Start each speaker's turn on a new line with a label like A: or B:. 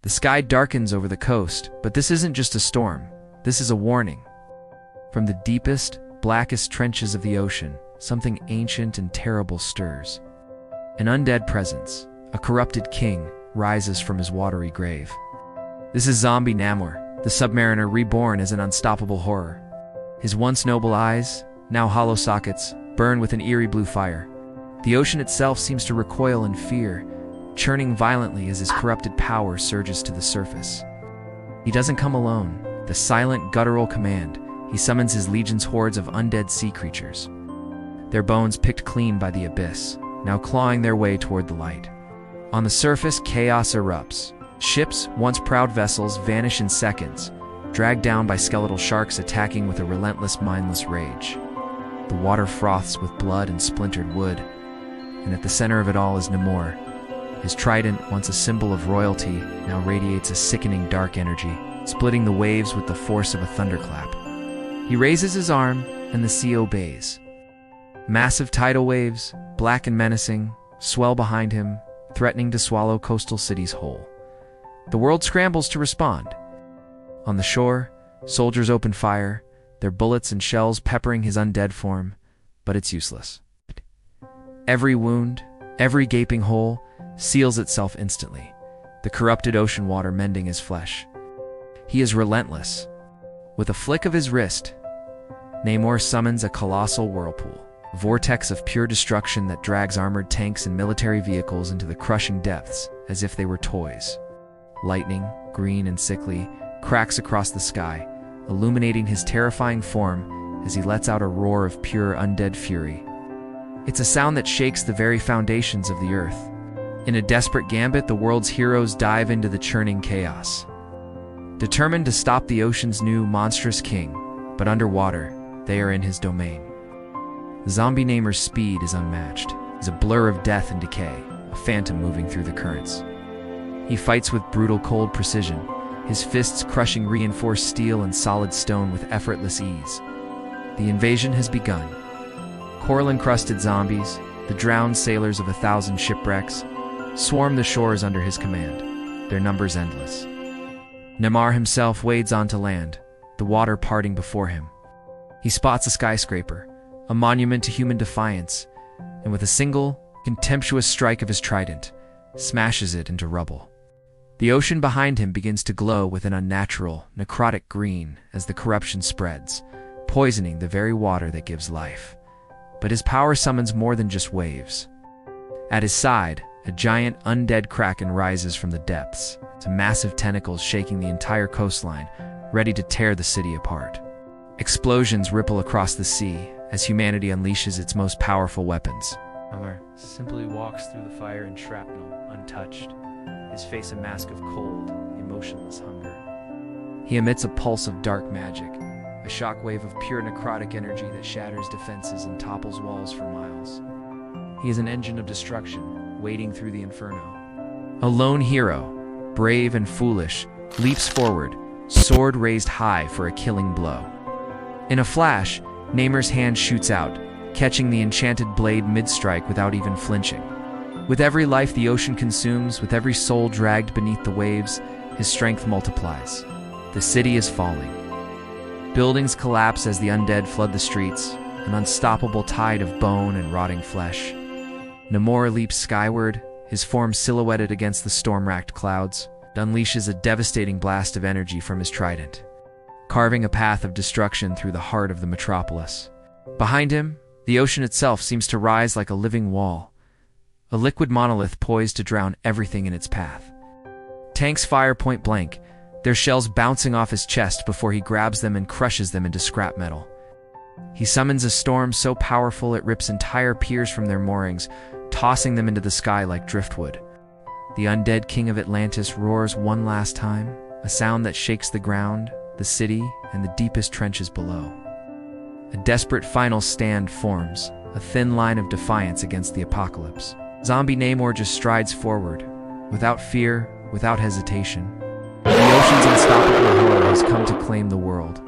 A: The sky darkens over the coast, but this isn't just a storm. This is a warning. From the deepest, blackest trenches of the ocean, something ancient and terrible stirs. An undead presence, a corrupted king, rises from his watery grave. This is zombie Namor, the submariner reborn as an unstoppable horror. His once noble eyes, now hollow sockets, burn with an eerie blue fire. The ocean itself seems to recoil in fear, churning violently as his corrupted power surges to the surface. He doesn't come alone. The silent, guttural command, he summons his legion's hordes of undead sea creatures. Their bones picked clean by the abyss, now clawing their way toward the light. On the surface, chaos erupts. Ships, once proud vessels, vanish in seconds, dragged down by skeletal sharks attacking with a relentless, mindless rage. The water froths with blood and splintered wood, and at the center of it all is Namor. His trident, once a symbol of royalty, now radiates a sickening dark energy, splitting the waves with the force of a thunderclap. He raises his arm, and the sea obeys. Massive tidal waves, black and menacing, swell behind him, threatening to swallow coastal cities whole. The world scrambles to respond. On the shore, soldiers open fire, their bullets and shells peppering his undead form, but it's useless. Every wound, every gaping hole, seals itself instantly, the corrupted ocean water mending his flesh. He is relentless. With a flick of his wrist, Namor summons a colossal whirlpool, a vortex of pure destruction that drags armored tanks and military vehicles into the crushing depths as if they were toys. Lightning, green and sickly, cracks across the sky, illuminating his terrifying form as he lets out a roar of pure undead fury. It's a sound that shakes the very foundations of the earth. In a desperate gambit, the world's heroes dive into the churning chaos, determined to stop the ocean's new monstrous king, but underwater, they are in his domain. The zombie Namor's speed is unmatched. He's a blur of death and decay, a phantom moving through the currents. He fights with brutal cold precision, his fists crushing reinforced steel and solid stone with effortless ease. The invasion has begun. Coral-encrusted zombies, the drowned sailors of 1,000 shipwrecks, swarm the shores under his command, their numbers endless. Namor himself wades onto land, the water parting before him. He spots a skyscraper, a monument to human defiance, and with a single, contemptuous strike of his trident, smashes it into rubble. The ocean behind him begins to glow with an unnatural, necrotic green as the corruption spreads, poisoning the very water that gives life. But his power summons more than just waves. At his side, a giant undead kraken rises from the depths, its massive tentacles shaking the entire coastline, ready to tear the city apart. Explosions ripple across the sea as humanity unleashes its most powerful weapons. Namor simply walks through the fire and shrapnel, untouched, his face a mask of cold, emotionless hunger. He emits a pulse of dark magic, a shockwave of pure necrotic energy that shatters defenses and topples walls for miles. He is an engine of destruction, wading through the inferno. A lone hero, brave and foolish, leaps forward, sword raised high for a killing blow. In a flash, Namor's hand shoots out, catching the enchanted blade mid-strike without even flinching. With every life the ocean consumes, with every soul dragged beneath the waves, his strength multiplies. The city is falling. Buildings collapse as the undead flood the streets, an unstoppable tide of bone and rotting flesh. Namor leaps skyward, his form silhouetted against the storm-racked clouds, unleashes a devastating blast of energy from his trident, carving a path of destruction through the heart of the metropolis. Behind him, the ocean itself seems to rise like a living wall, a liquid monolith poised to drown everything in its path. Tanks fire point blank, their shells bouncing off his chest before he grabs them and crushes them into scrap metal. He summons a storm so powerful it rips entire piers from their moorings, tossing them into the sky like driftwood. The undead king of Atlantis roars one last time, a sound that shakes the ground, the city, and the deepest trenches below. A desperate final stand forms, a thin line of defiance against the apocalypse. Zombie Namor just strides forward, without fear, without hesitation. The ocean's unstoppable horror has come to claim the world.